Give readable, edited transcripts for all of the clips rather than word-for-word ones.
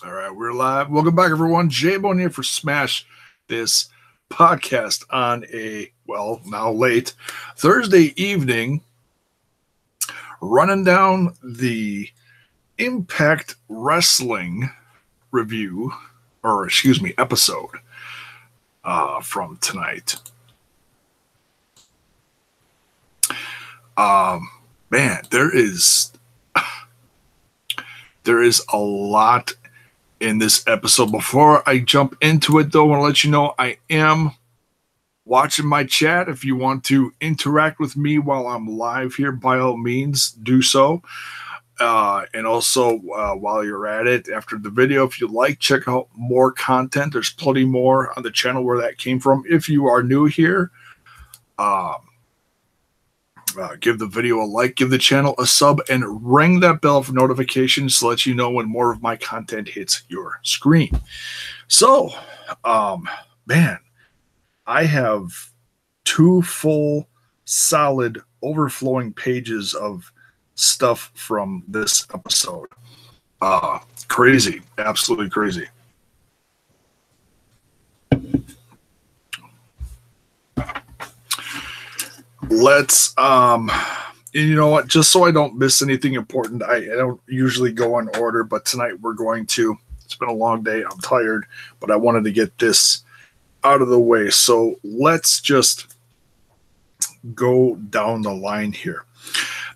All right, we're live. Welcome back, everyone. J-Bone here for Smash This podcast on a, well, now late Thursday evening, running down the Impact Wrestling review, or excuse me, episode from tonight. Man, there is a lot in this episode. Before I jump into it, though, I want to let you know I am watching my chat. If you want to interact with me while I'm live here, by all means, do so. And also, while you're at it, after the video, if you like, check out more content. There's plenty more on the channel where that came from. If you are new here, give the video a like, give the channel a sub, and ring that bell for notifications to let you know when more of my content hits your screen. So, man, I have 2 full, solid, overflowing pages of stuff from this episode. Crazy, absolutely crazy. Let's, you know what, just so I don't miss anything important, I don't usually go in order, but tonight we're going to. It's been a long day, I'm tired, but I wanted to get this out of the way. So let's just go down the line here.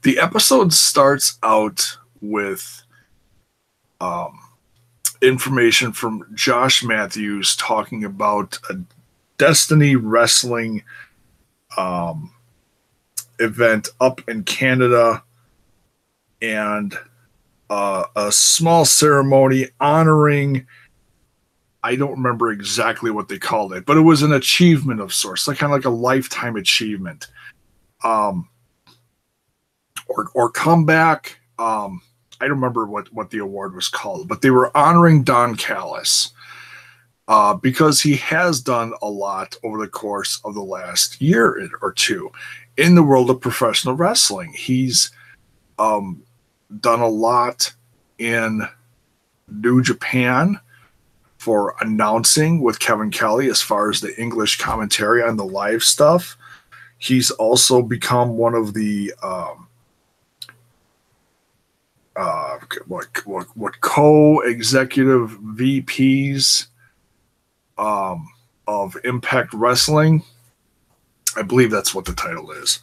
The episode starts out with information from Josh Matthews talking about a Destiny Wrestling event up in Canada, and a small ceremony honoring, I don't remember exactly what they called it, but it was an achievement of sorts, like kind of like a lifetime achievement, or comeback. I don't remember what the award was called, but they were honoring Don Callis because he has done a lot over the course of the last year or two in the world of professional wrestling. He's done a lot in New Japan for announcing with Kevin Kelly as far as the English commentary on the live stuff. He's also become one of the co-executive VPs of Impact Wrestling. I believe that's what the title is.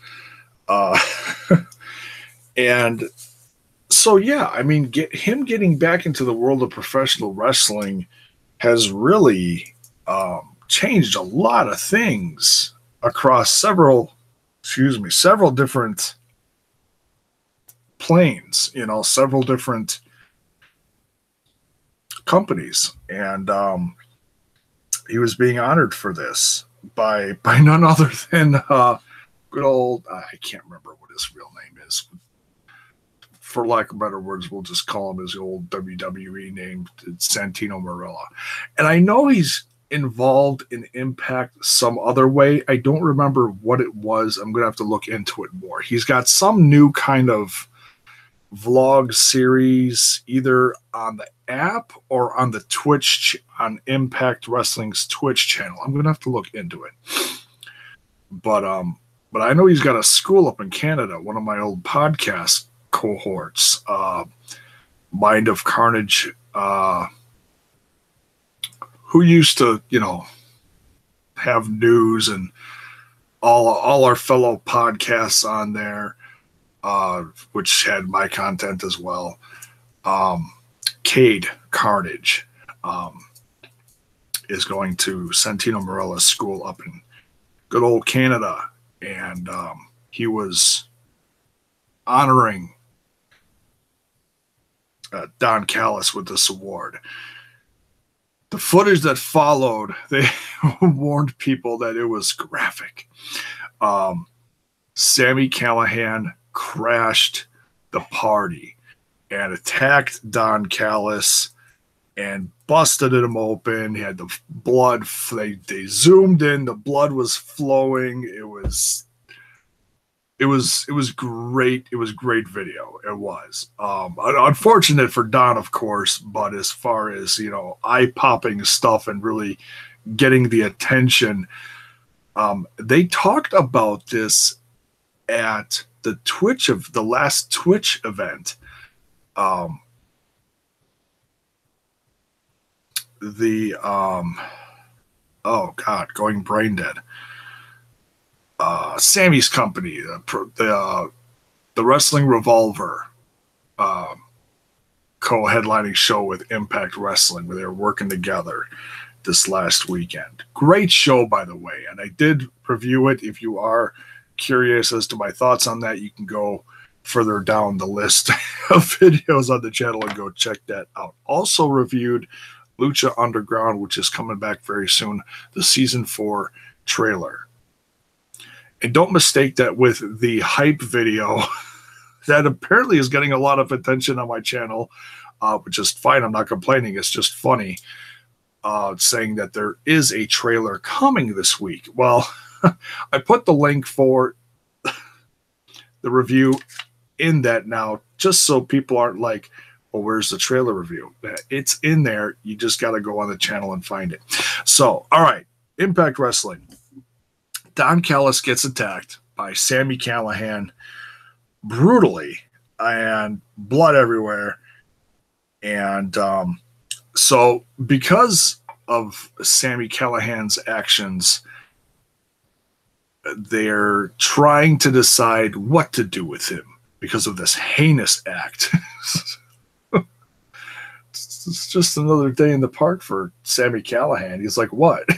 And so, yeah, I mean, him getting back into the world of professional wrestling has really changed a lot of things across several different planes, several different companies. And he was being honored for this by none other than good old, I can't remember what his real name is. For lack of better words, we'll just call him his old WWE name, Santino Marella. And I know he's involved in Impact some other way. I don't remember what it was. I'm going to have to look into it more. He's got some new kind of vlog series either on the app or on the Twitch, on Impact Wrestling's Twitch channel. I'm going to have to look into it. But I know he's got a school up in Canada, one of my old podcast cohorts, Mind of Carnage, who used to, have news and all our fellow podcasts on there, which had my content as well. Cade Carnage is going to Santino Marella's school up in good old Canada, and he was honoring Don Callis with this award. The footage that followed, they warned people that it was graphic. Sami Callihan crashed the party and attacked Don Callis and busted him open. He had the blood. They zoomed in. The blood was flowing. It was it was great. It was great video. It was unfortunate for Don, of course, but as far as eye popping stuff and really getting the attention, they talked about this at the last Twitch event. Oh God, going brain dead. Sammy's company, the Wrestling Revolver, co-headlining show with Impact Wrestling, where they were working together this last weekend. Great show, by the way, and I did review it. If you are curious as to my thoughts on that, you can go further down the list of videos on the channel and go check that out. Also reviewed Lucha Underground, which is coming back very soon, the season 4 trailer. And don't mistake that with the hype video that apparently is getting a lot of attention on my channel, which is fine. I'm not complaining. It's just funny, saying that there is a trailer coming this week. Well, I put the link for the review in that now, just so people aren't like, well, where's the trailer review? It's in there. You just got to go on the channel and find it. So, all right, Impact Wrestling. Don Callis gets attacked by Sami Callihan brutally, and blood everywhere. And so because of Sami Callihan's actions, they're trying to decide what to do with him because of this heinous act. It's just another day in the park for Sami Callihan. He's like, what?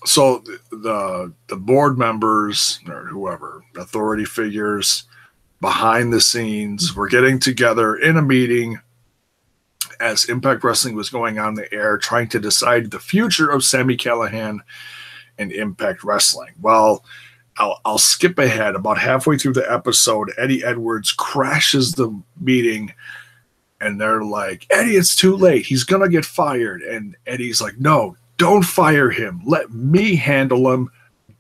So the board members or whoever, authority figures behind the scenes, were getting together in a meeting as Impact Wrestling was going on the air, trying to decide the future of Sami Callihan and Impact Wrestling. Well, I'll skip ahead. About halfway through the episode, Eddie Edwards crashes the meeting, and they're like, Eddie, it's too late. He's going to get fired. And Eddie's like, no, don't fire him. Let me handle him.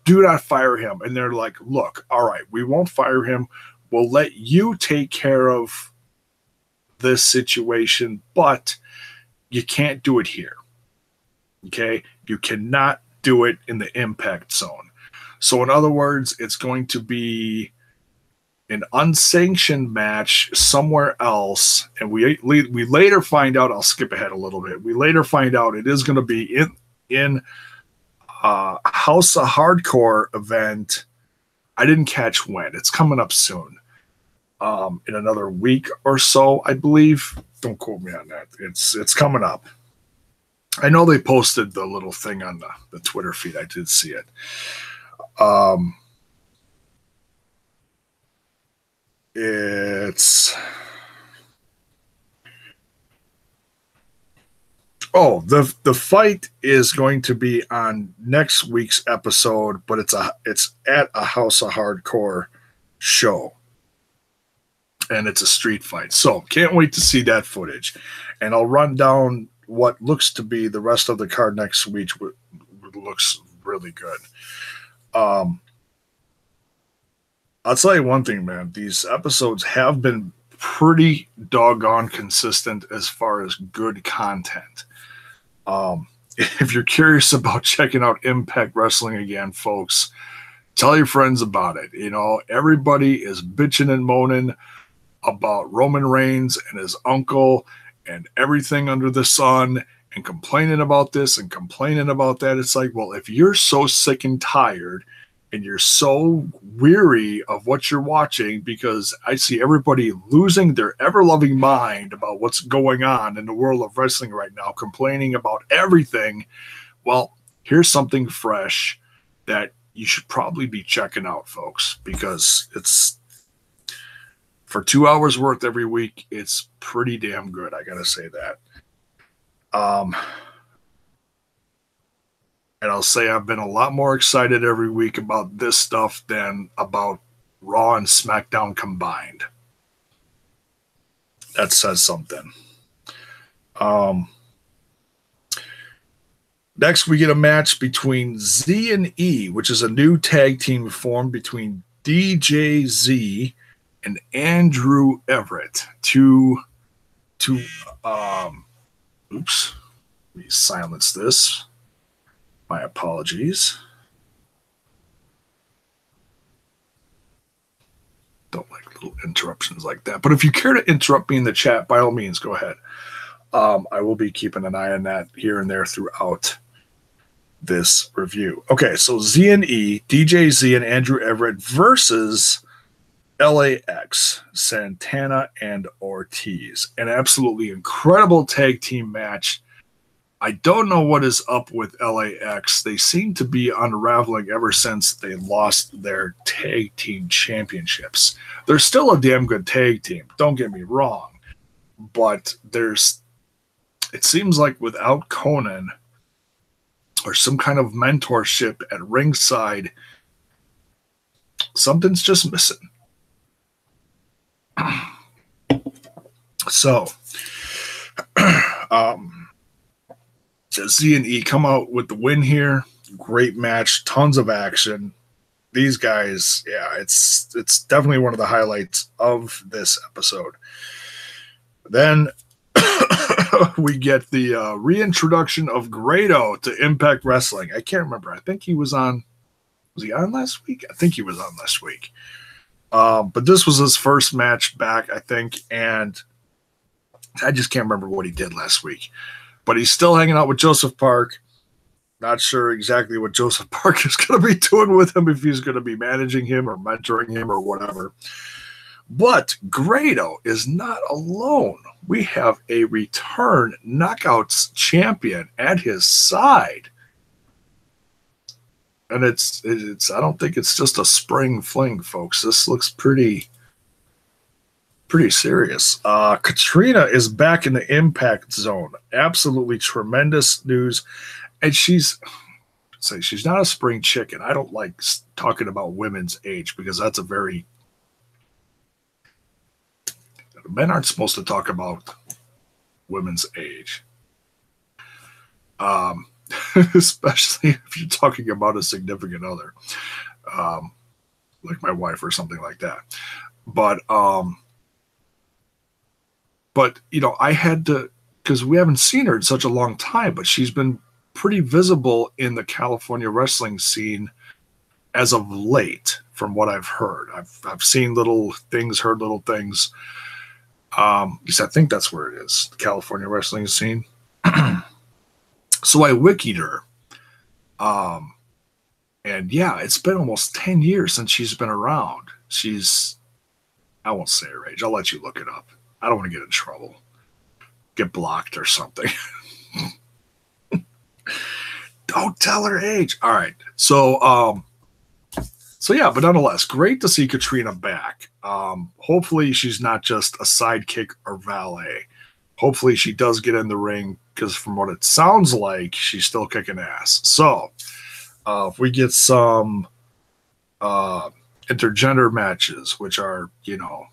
Do not fire him. And they're like, look, all right, we won't fire him. We'll let you take care of this situation, but you can't do it here. Okay? You cannot do it in the Impact Zone. So in other words, it's going to be an unsanctioned match somewhere else. And we later find out, I'll skip ahead a little bit. We later find out it is going to be in House of Hardcore event. I didn't catch when. It's coming up soon. In another week or so, I believe. Don't quote me on that. It's coming up. I know they posted the little thing on the Twitter feed. I did see it. It's the fight is going to be on next week's episode, but it's at a House of Hardcore show, and it's a street fight. So can't wait to see that footage, and I'll run down what looks to be the rest of the card next week. Looks really good. I'll tell you one thing, man. These episodes have been pretty doggone consistent as far as good content. If you're curious about checking out Impact Wrestling again, folks, tell your friends about it. You know, everybody is bitching and moaning about Roman Reigns and his uncle and everything under the sun, and complaining about this and complaining about that. It's like, well, if you're so sick and tired and you're so weary of what you're watching, because I see everybody losing their ever-loving mind about what's going on in the world of wrestling right now, complaining about everything, well, here's something fresh that you should probably be checking out, folks, because it's for 2 hours worth every week. It's pretty damn good. I got to say that. And I'll say I've been a lot more excited every week about this stuff than about Raw and SmackDown combined. That says something. Next, we get a match between Z and E, which is a new tag team formed between DJZ and Andrew Everett. Oops, let me silence this. My apologies. Don't like little interruptions like that. But if you care to interrupt me in the chat, by all means, go ahead. I will be keeping an eye on that here and there throughout this review. Okay, so Z and E, DJ Z and Andrew Everett versus LAX Santana and Ortiz. An absolutely incredible tag team match. I don't know what is up with LAX. They seem to be unraveling ever since they lost their tag team championships. They're still a damn good tag team, don't get me wrong. But it seems like without Conan or some kind of mentorship at ringside, something's just missing. So, Z and E come out with the win here. Great match, tons of action. These guys, yeah, it's definitely one of the highlights of this episode. Then we get the reintroduction of Grado to Impact Wrestling. I can't remember. I think he was on. Was he on last week? I think he was on last week. But this was his first match back, I think, and I just can't remember what he did last week. But he's still hanging out with Joseph Park. Not sure exactly what Joseph Park is going to be doing with him, if he's going to be managing him or mentoring him or whatever. But Grado is not alone. We have a return Knockouts champion at his side. And it's I don't think it's just a spring fling, folks. This looks pretty serious. Katrina is back in the Impact Zone. Absolutely tremendous news. And she's not a spring chicken. I don't like talking about women's age because that's a very... Men aren't supposed to talk about women's age. Especially if you're talking about a significant other. Like my wife or something like that. But you know, I had to, because we haven't seen her in such a long time, but she's been pretty visible in the California wrestling scene as of late, from what I've heard. I've seen little things, heard little things. Because I think that's where it is, the California wrestling scene. So I wikied her. And yeah, it's been almost 10 years since she's been around. I won't say her age. I'll let you look it up. I don't want to get in trouble. Get blocked or something. Don't tell her age. All right. So yeah, but nonetheless, great to see Katrina back. Hopefully she's not just a sidekick or valet. Hopefully she does get in the ring, because from what it sounds like, she's still kicking ass. So if we get some intergender matches, which are, you know,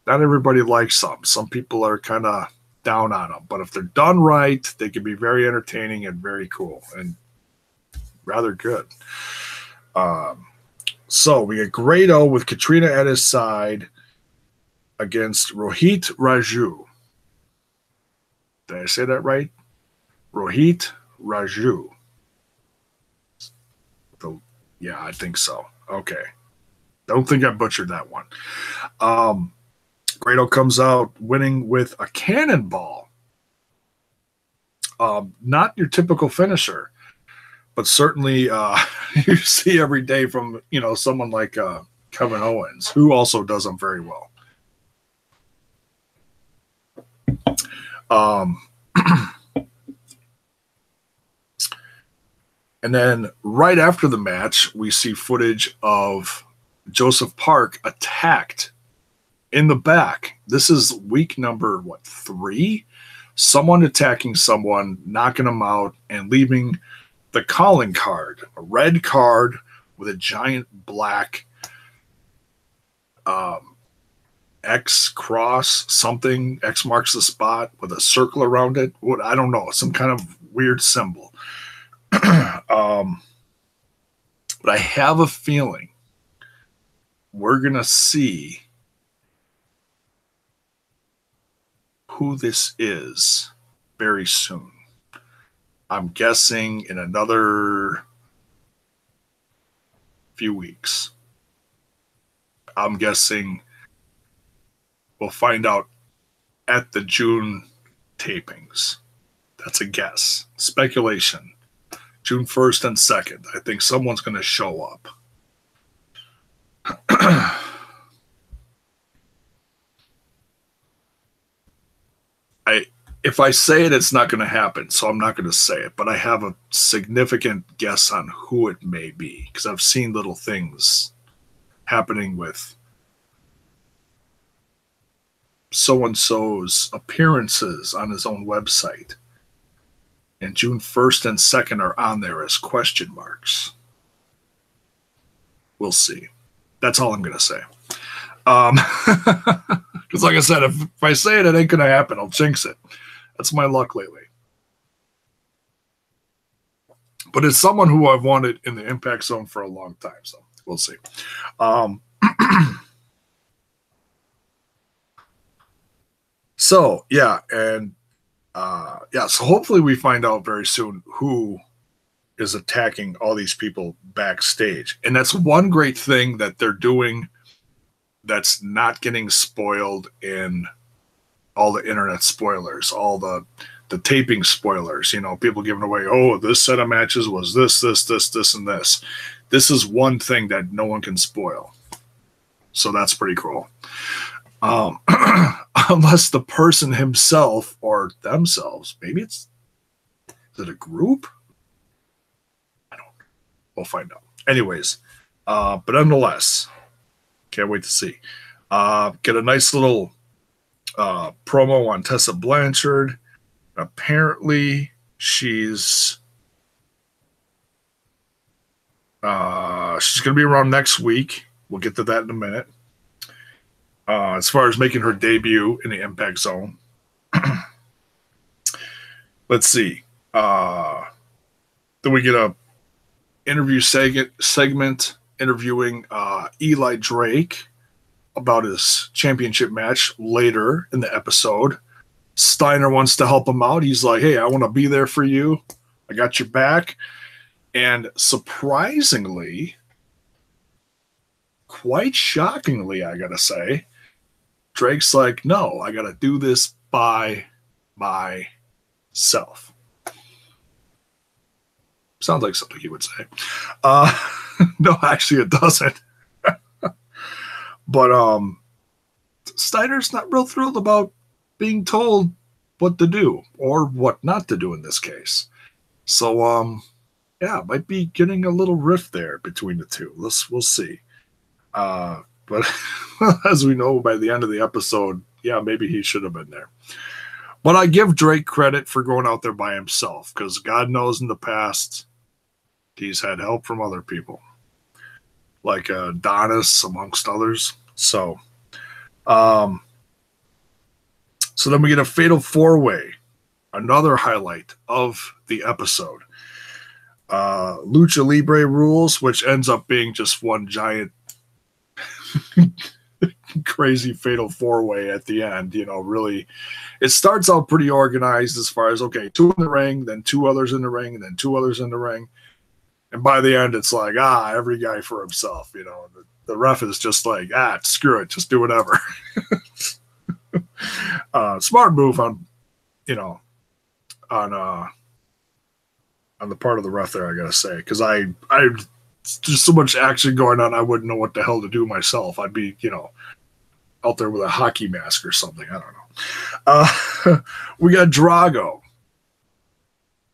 not everybody likes them. Some people are kind of down on them. But if they're done right, they can be very entertaining and very cool and rather good. So we get Grado with Katrina at his side against Rho Heat Rise. Did I say that right? Rho Heat Rise. Yeah, I think so. Okay. Don't think I butchered that one. Grado comes out winning with a cannonball. Not your typical finisher, but certainly you see every day from, you know, someone like Kevin Owens, who also does them very well. And then right after the match, we see footage of Joseph Park attacked in the back. This is week number, 3? Someone attacking someone, knocking them out, and leaving the calling card, a red card with a giant black X cross something. X marks the spot with a circle around it. What, I don't know, some kind of weird symbol. But I have a feeling we're going to see who this is very soon. I'm guessing in another few weeks. I'm guessing we'll find out at the June tapings. That's a guess. Speculation. June 1st and 2nd. I think someone's going to show up. If I say it, it's not going to happen, so I'm not going to say it. But I have a significant guess on who it may be, because I've seen little things happening with so-and-so's appearances on his own website. And June 1st and 2nd are on there as question marks. We'll see. That's all I'm going to say. Because like I said, if I say it, it ain't going to happen. I'll jinx it. That's my luck lately. But it's someone who I've wanted in the Impact Zone for a long time, so we'll see. So, yeah, and so hopefully we find out very soon who is attacking all these people backstage. And that's one great thing that they're doing that's not getting spoiled in all the internet spoilers, all the taping spoilers, you know, people giving away, oh, this set of matches was this, and this. This is one thing that no one can spoil. So that's pretty cool. Unless the person himself or themselves, maybe is it a group? I don't know. We'll find out. Anyways, but nonetheless, can't wait to see. Get a nice little promo on Tessa Blanchard. Apparently, she's going to be around next week. We'll get to that in a minute. As far as making her debut in the Impact Zone. Let's see. Then we get a interview segment interviewing Eli Drake about his championship match later in the episode. Steiner wants to help him out. He's like, hey, I want to be there for you. I got your back. And surprisingly, quite shockingly, I got to say, Drake's like, no, I got to do this by myself. Sounds like something he would say. No, actually, it doesn't. But Steiner's not real thrilled about being told what to do or what not to do in this case. So, might be getting a little rift there between the two. We'll see. But as we know, by the end of the episode, maybe he should have been there. But I give Drake credit for going out there by himself, because God knows in the past he's had help from other people, like Adonis, amongst others. So then we get a fatal four-way, another highlight of the episode. Lucha Libre rules, which ends up being just one giant crazy fatal four-way at the end. You know, really, it starts out pretty organized as far as, okay, two in the ring, then two others in the ring, and then two others in the ring. And by the end, it's like, every guy for himself. You know, the ref is just like, screw it, just do whatever. Smart move on the part of the ref there, I gotta say, because I just so much action going on, I wouldn't know what the hell to do myself. I'd be, out there with a hockey mask or something. I don't know. We got Drago,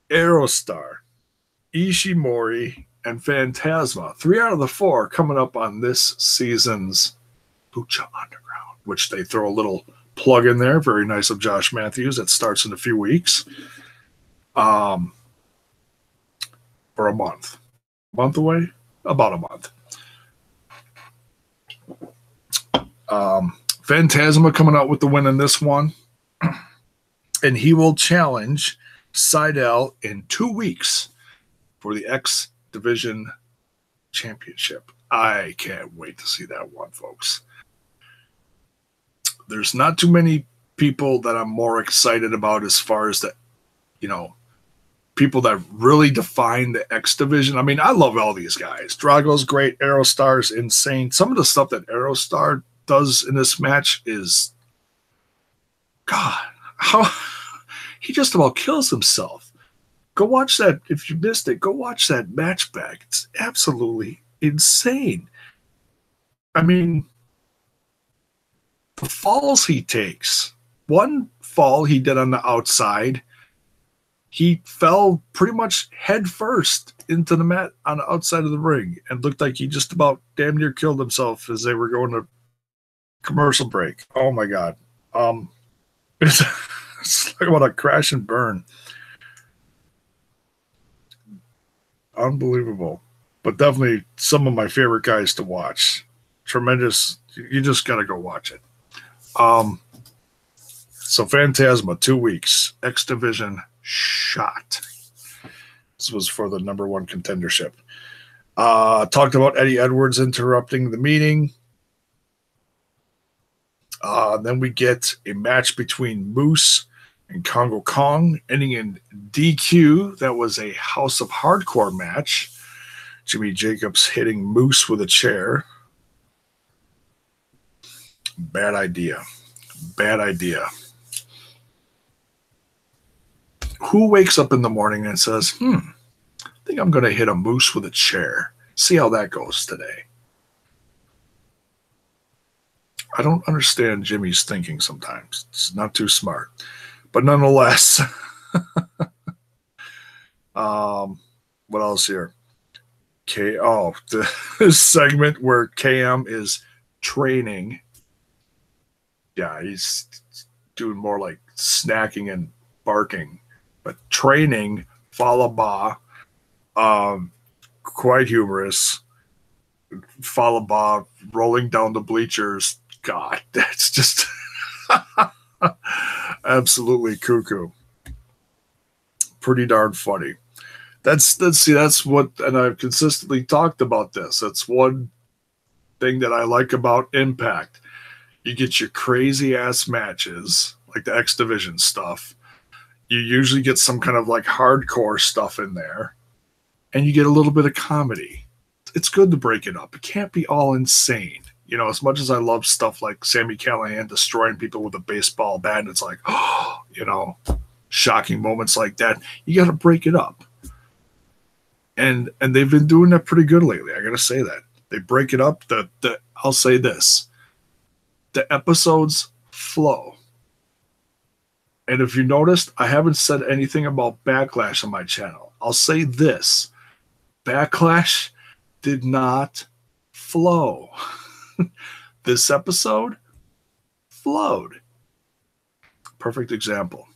Aerostar, Ishimori, and Fantasma. 3 out of the 4 coming up on this season's Lucha Underground, which they throw a little plug in there. Very nice of Josh Matthews. That starts in a few weeks. For a month. Month away? About a month. Fantasma coming out with the win in this one. And he will challenge Seidel in 2 weeks for the X Division Championship. I can't wait to see that one, folks. There's not too many people that I'm more excited about as far as the, people that really define the X Division. I mean, I love all these guys. Drago's great. Aerostar's insane. Some of the stuff that Aerostar does in this match is, God, how he just about kills himself. Go watch that. If you missed it, go watch that match back. It's absolutely insane. I mean, the falls he takes. One fall he did on the outside, he fell pretty much head first into the mat on the outside of the ring and looked like he just about damn near killed himself as they were going to commercial break. Oh my God. It's like about a crash and burn. Unbelievable. But definitely some of my favorite guys to watch. Tremendous. You just got to go watch it. So Fantasma, 2 weeks. X Division shot. This was for the #1 contendership. Talked about Eddie Edwards interrupting the meeting. Then we get a match between Moose and Kongo Kong, ending in DQ. That was a House of Hardcore match. Jimmy Jacobs hitting Moose with a chair. Bad idea. Bad idea. Who wakes up in the morning and says, I think I'm going to hit a Moose with a chair. See how that goes today. I don't understand Jimmy's thinking sometimes. It's not too smart. But nonetheless, what else here? This segment where KM is training. Yeah, he's doing more like snacking and barking. But training, Falaba, quite humorous. Falaba rolling down the bleachers. God, that's just absolutely cuckoo. Pretty darn funny. That's what, and I've consistently talked about this. That's one thing that I like about Impact. You get your crazy ass matches, like the X Division stuff. You usually get some kind of like hardcore stuff in there, and you get a little bit of comedy. It's good to break it up. It can't be all insane. As much as I love stuff like Sami Callihan destroying people with a baseball bat, and it's like, shocking moments like that. You got to break it up. And they've been doing that pretty good lately. I got to say that. They break it up. I'll say this. The episodes flow. And if you noticed, I haven't said anything about Backlash on my channel. I'll say this. Backlash did not flow. This episode flowed. Perfect example.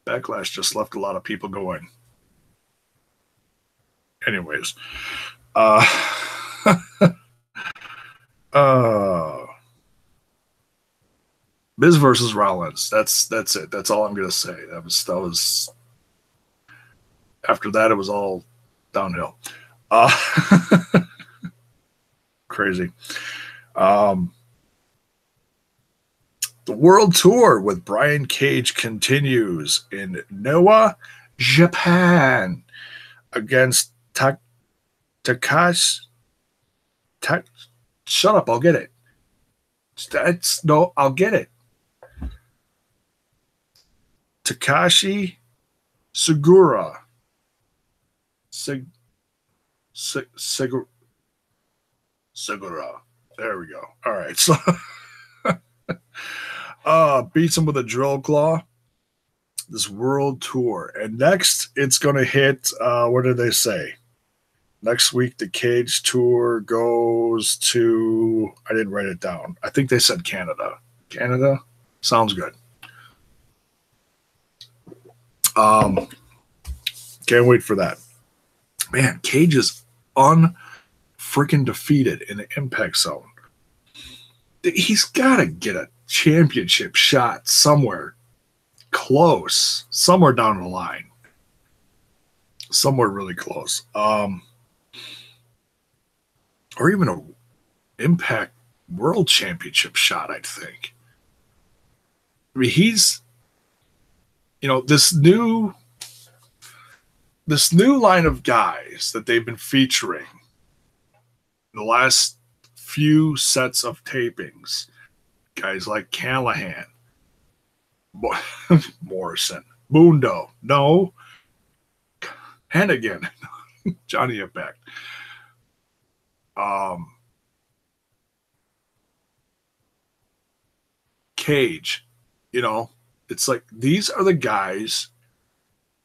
Backlash just left a lot of people going. Anyways. Miz versus Rollins. That's it. That's all I'm gonna say. That was after that it was all downhill. Crazy. The world tour with Brian Cage continues in Noah, Japan, against Takashi. Shut up! I'll get it. I'll get it. Takashi Segura. Segura. There we go. All right. So beats him with a drill claw. This world tour. And next it's gonna hit what did they say? Next week the Cage tour goes to, I didn't write it down. I think they said Canada. Canada? Sounds good. Can't wait for that. Man, Cage is unfreaking defeated in the Impact Zone. he's got to get a championship shot somewhere close, somewhere down the line, somewhere really close, or even a Impact World Championship shot. I think. I mean, he's, this new line of guys that they've been featuring the last few sets of tapings, guys like Callihan, Morrison, Mundo, no, Hennigan, Johnny Impact, Cage, it's like these are the guys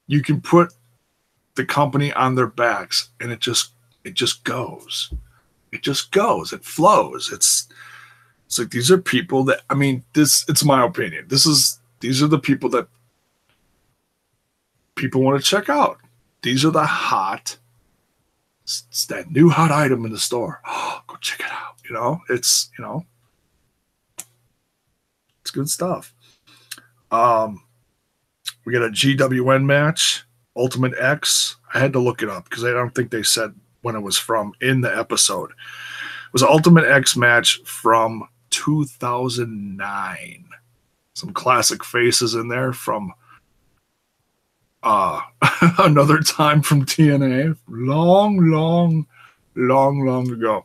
you can put the company on their backs, and it just goes. It just goes. It flows. It's like these are people that, I mean, it's my opinion. These are the people that people want to check out. These are the hot, it's that new hot item in the store. Oh, go check it out. It's good stuff. We got a GWN match, Ultimate X. I had to look it up because I don't think they said when it was from in the episode. It was an Ultimate X match from 2009. Some classic faces in there from another time from TNA. Long ago.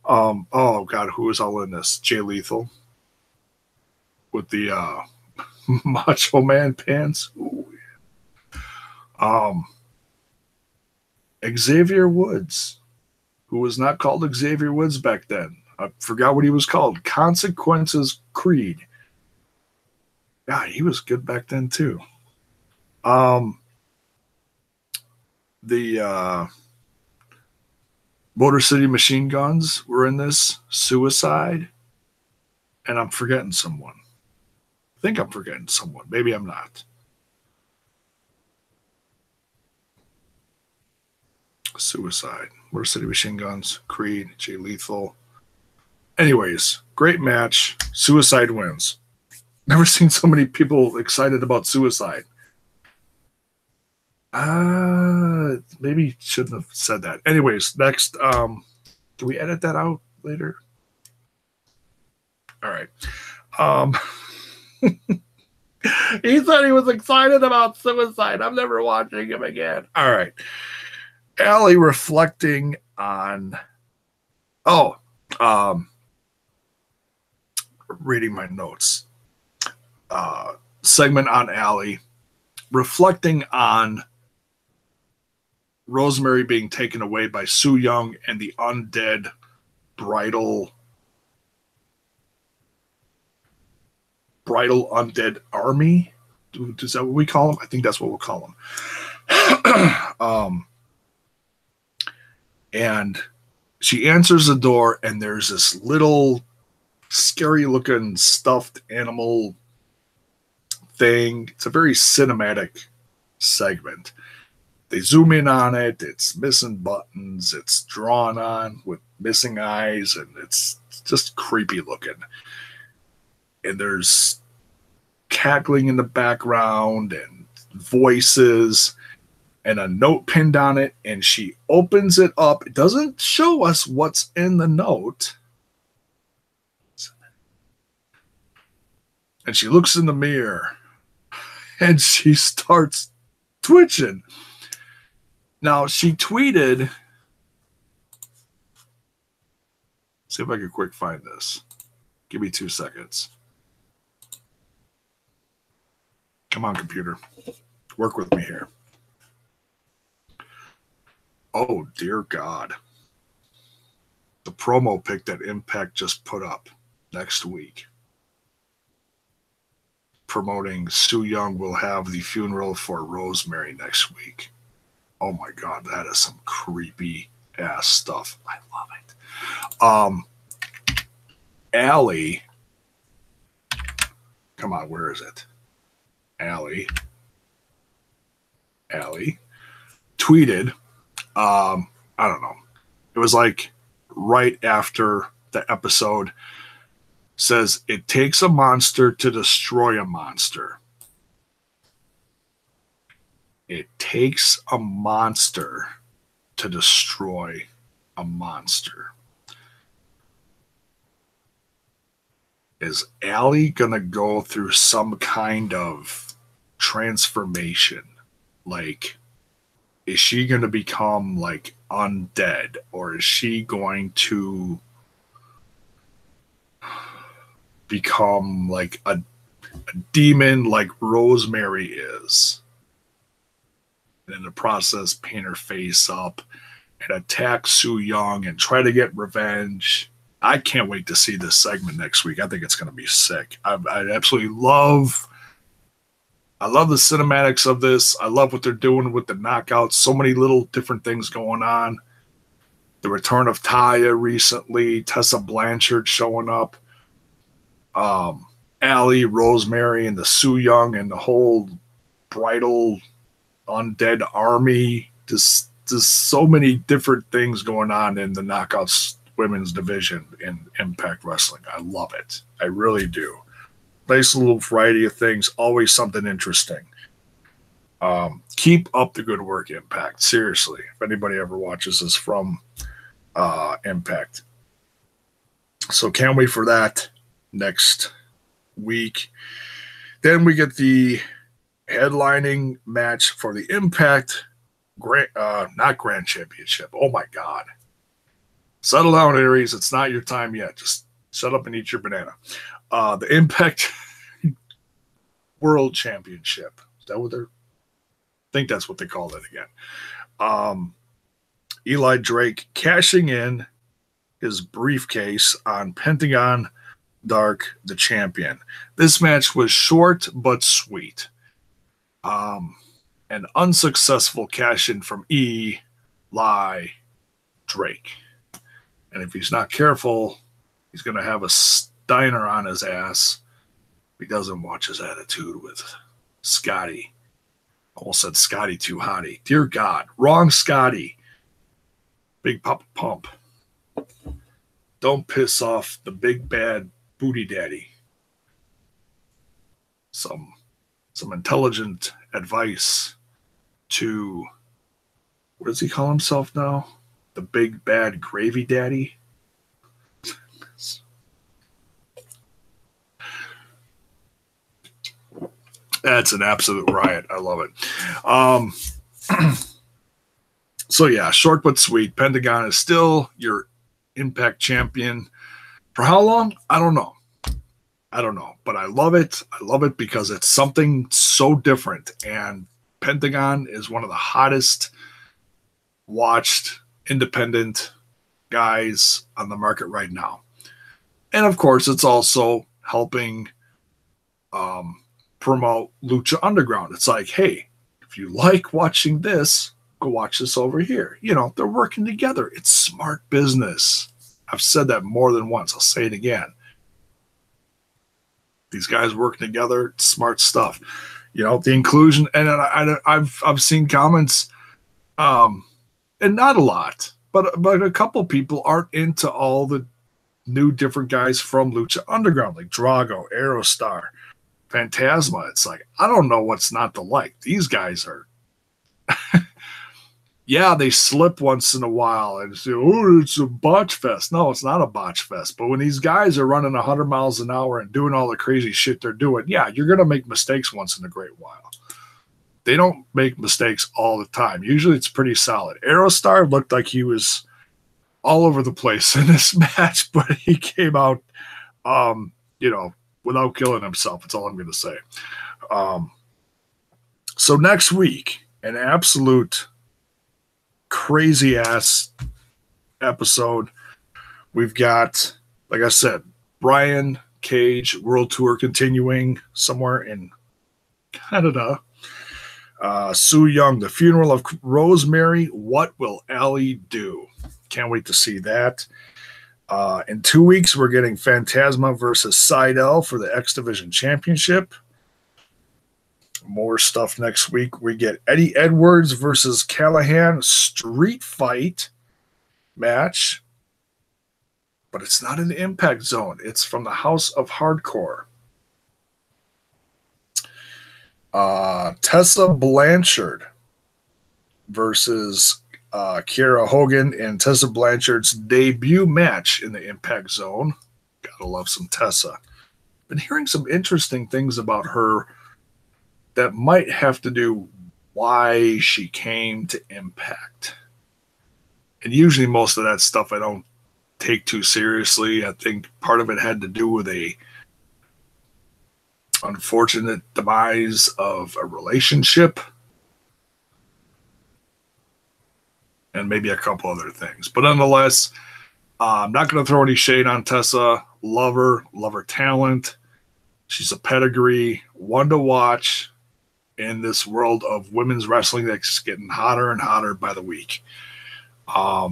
Oh God, who was all in this? Jay Lethal with the Macho Man pants. Ooh. Xavier Woods, who was not called Xavier Woods back then. I forgot what he was called. Consequences Creed. Yeah, he was good back then too. The Motor City Machine Guns were in this. Suicide. And I'm forgetting someone. I think I'm forgetting someone. Maybe I'm not. Suicide, Motor City Machine Guns, Creed, Jay Lethal. Anyways, great match. Suicide wins. Never seen so many people excited about Suicide. Maybe shouldn't have said that. Anyways, next, can we edit that out later? All right. He said he was excited about Suicide. I'm never watching him again. All right. Allie reflecting on, reading my notes. Segment on Allie reflecting on Rosemary being taken away by Su Yung and the undead bridal undead army. Is that what we call them? I think that's what we'll call them. And she answers the door, and there's this little scary looking stuffed animal thing. It's a very cinematic segment. They zoom in on it. It's missing buttons. It's drawn on with missing eyes, and it's just creepy looking. And there's cackling in the background and voices and a note pinned on it, and she opens it up. It doesn't show us what's in the note. And she looks in the mirror, and she starts twitching. Now, she tweeted, see if I can quick find this. Give me 2 seconds. Come on, computer. Work with me here. Oh, dear God. The promo pic that Impact just put up next week, promoting Su Yung will have the funeral for Rosemary next week. Oh my God, that is some creepy ass stuff. I love it. Allie, come on, where is it? Allie tweeted, I don't know. It was like right after the episode. says it takes a monster to destroy a monster. It takes a monster to destroy a monster. Is Allie going to go through some kind of transformation? Like, is she going to become like undead, or is she going to become like a demon like Rosemary is? And in the process, paint her face up and attack Su Yung and try to get revenge. I can't wait to see this segment next week. I think it's going to be sick. I absolutely love the cinematics of this. I love what they're doing with the knockouts. So many little different things going on. The return of Taya recently. Tessa Blanchard showing up. Allie, Rosemary, and the Su Yung and the whole bridal undead army. Just so many different things going on in the knockouts women's division in Impact Wrestling. I love it. I really do. Nice little variety of things. Always something interesting. Keep up the good work, Impact. Seriously. If anybody ever watches this from Impact. So can't wait for that next week. Then we get the headlining match for the Impact not Grand Championship. Oh my God. Settle down, Aries. It's not your time yet. Just shut up and eat your banana. The Impact World Championship. Is that what they're? I think that's what they call it again. Eli Drake cashing in his briefcase on Pentagon Dark, the champion. This match was short but sweet. An unsuccessful cash in from Eli Drake. And if he's not careful, he's going to have a Steiner on his ass if he doesn't watch his attitude with Scotty. Almost said Scotty too hottie. Dear God, wrong Scotty. Big Papa Pump. Don't piss off the big bad booty daddy. Some intelligent advice to, what does he call himself now? The big bad gravy daddy. That's an absolute riot. I love it. So yeah, short but sweet. Pentagon is still your Impact champion. For how long? I don't know. But I love it. I love it because it's something so different. And Pentagon is one of the hottest watched independent guys on the market right now. And of course, it's also helping promote Lucha Underground. It's like, hey, if you like watching this, go watch this over here. You know, they're working together. It's smart business. I've said that more than once. I'll say it again. These guys working together, it's smart stuff. You know, the inclusion, and I've seen comments, and not a lot, but a couple people aren't into all the new different guys from Lucha Underground, like Drago, Aerostar, Fantasma. It's like, I don't know what's not to like. These guys are, yeah, they slip once in a while and say, oh, it's a botch fest. No, it's not a botch fest. But when these guys are running 100 miles an hour and doing all the crazy shit they're doing, yeah, you're going to make mistakes once in a great while. They don't make mistakes all the time. Usually it's pretty solid. Aerostar looked like he was all over the place in this match, but he came out, without killing himself. That's all I'm going to say. So next week, an absolute crazy ass episode. We've got, like I said, Brian Cage World Tour continuing somewhere in Canada. Su Yung, the funeral of Rosemary. What will Allie do? Can't wait to see that. In 2 weeks, we're getting Fantasma versus Seidel for the X Division Championship. More stuff next week. We get Eddie Edwards versus Callihan street fight match. but it's not in the Impact Zone. It's from the House of Hardcore. Tessa Blanchard versus Kiera Hogan in Tessa Blanchard's debut match in the Impact Zone. Gotta love some Tessa. Been hearing some interesting things about her that might have to do why she came to Impact. And usually most of that stuff I don't take too seriously. I think part of it had to do with a unfortunate demise of a relationship and maybe a couple other things. But nonetheless, I'm not going to throw any shade on Tessa. Love her talent. She's a pedigree, one to watch in this world of women's wrestling that's getting hotter and hotter by the week. A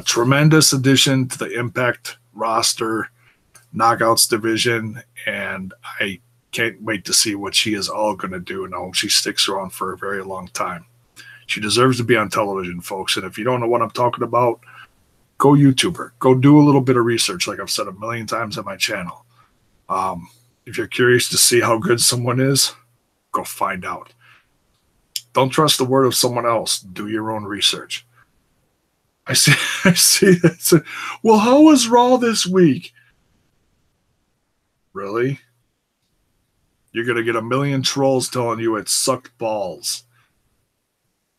tremendous addition to the Impact roster, Knockouts division, and I can't wait to see what she is all going to do and I hope she sticks around for a very long time. She deserves to be on television, folks, and if you don't know what I'm talking about, go YouTube her. Go do a little bit of research, like I've said a million times on my channel. If you're curious to see how good someone is, go find out. Don't trust the word of someone else. Do your own research. I see that. Well, how was Raw this week? Really? You're going to get a million trolls telling you it sucked balls.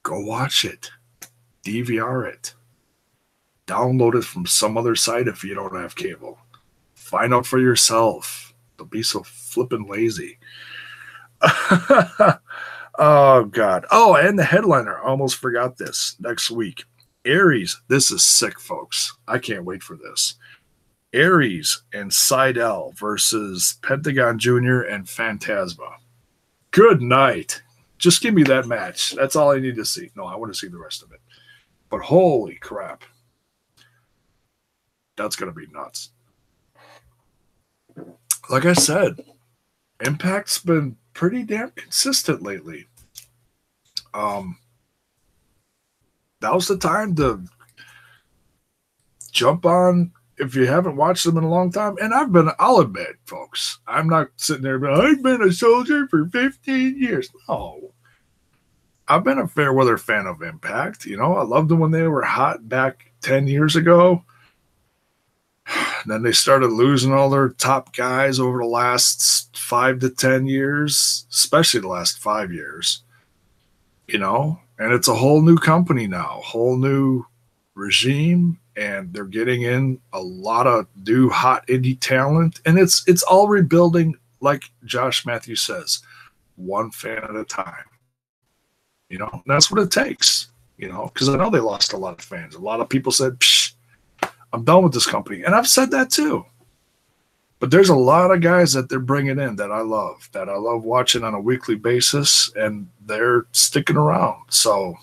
Go watch it. DVR it. Download it from some other site if you don't have cable. Find out for yourself. Don't be so flippin' lazy. Oh, God. Oh, and the headliner. I almost forgot this. Next week. Aries. This is sick, folks. I can't wait for this. Aries and Seidel versus Pentagon Jr. and Fantasma. Good night. Just give me that match. That's all I need to see. No, I want to see the rest of it. But holy crap. That's going to be nuts. Like I said, Impact's been pretty damn consistent lately. Now's the time to jump on if you haven't watched them in a long time. And I'll admit, folks, I'm not sitting there, but I've been a soldier for 15 years. No. I've been a fair weather fan of Impact. You know, I loved them when they were hot back 10 years ago. Then they started losing all their top guys over the last 5 to 10 years, especially the last 5 years. You know, and it's a whole new company now, whole new regime, and they're getting in a lot of new hot indie talent, and it's all rebuilding, like Josh Matthews says, one fan at a time. You know, that's what it takes, you know, because I know they lost a lot of fans. A lot of people said, psh, I'm done with this company. And I've said that too. But there's a lot of guys that they're bringing in that I love watching on a weekly basis, and they're sticking around. So,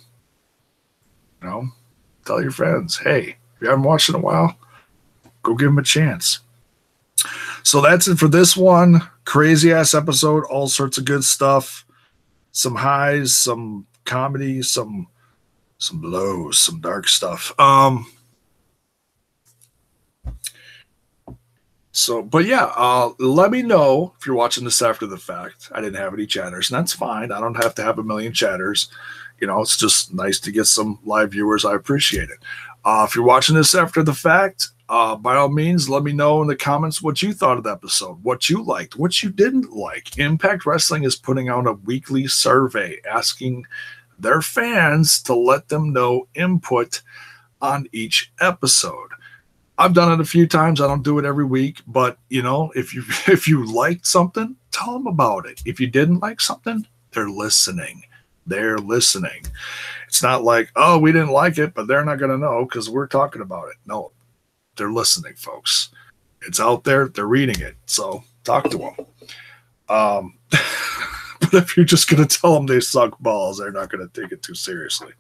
you know, tell your friends, hey, if you haven't watched in a while, go give them a chance. So that's it for this one. Crazy-ass episode, all sorts of good stuff. Some highs, some comedy, some lows, some dark stuff. So, but yeah, let me know if you're watching this after the fact. I didn't have any chatters, and that's fine. I don't have to have a million chatters. You know, it's just nice to get some live viewers. I appreciate it. If you're watching this after the fact, by all means, let me know in the comments what you thought of the episode, what you liked, what you didn't like. Impact Wrestling is putting out a weekly survey asking their fans to let them know input on each episode. I've done it a few times. I don't do it every week, but you know, if you liked something, tell them about it. If you didn't like something, they're listening. They're listening. It's not like, oh, we didn't like it, but they're not going to know because we're talking about it. No, they're listening, folks. It's out there. They're reading it. So talk to them. But if you're just going to tell them they suck balls, they're not going to take it too seriously.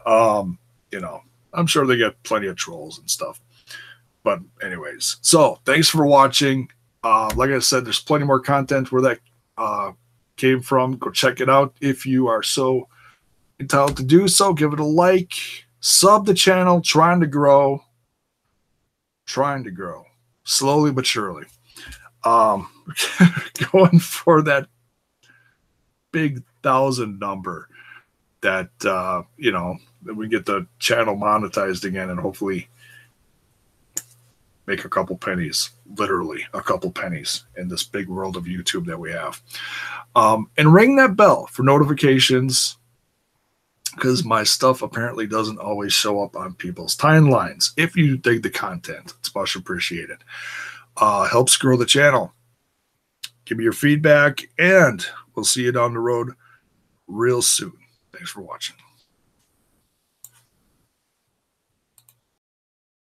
You know, I'm sure they get plenty of trolls and stuff. But anyways, so thanks for watching. Like I said, there's plenty more content where that came from. Go check it out if you are so entitled to do so. Give it a like. Sub the channel. Trying to grow. trying to grow slowly but surely. Going for that big 1,000 number that, you know, that we get the channel monetized again and hopefully make a couple pennies, literally a couple pennies in this big world of YouTube that we have. And ring that bell for notifications, because my stuff apparently doesn't always show up on people's timelines. If you dig the content, it's much appreciated. Helps grow the channel. Give me your feedback, and we'll see you down the road real soon. Thanks for watching.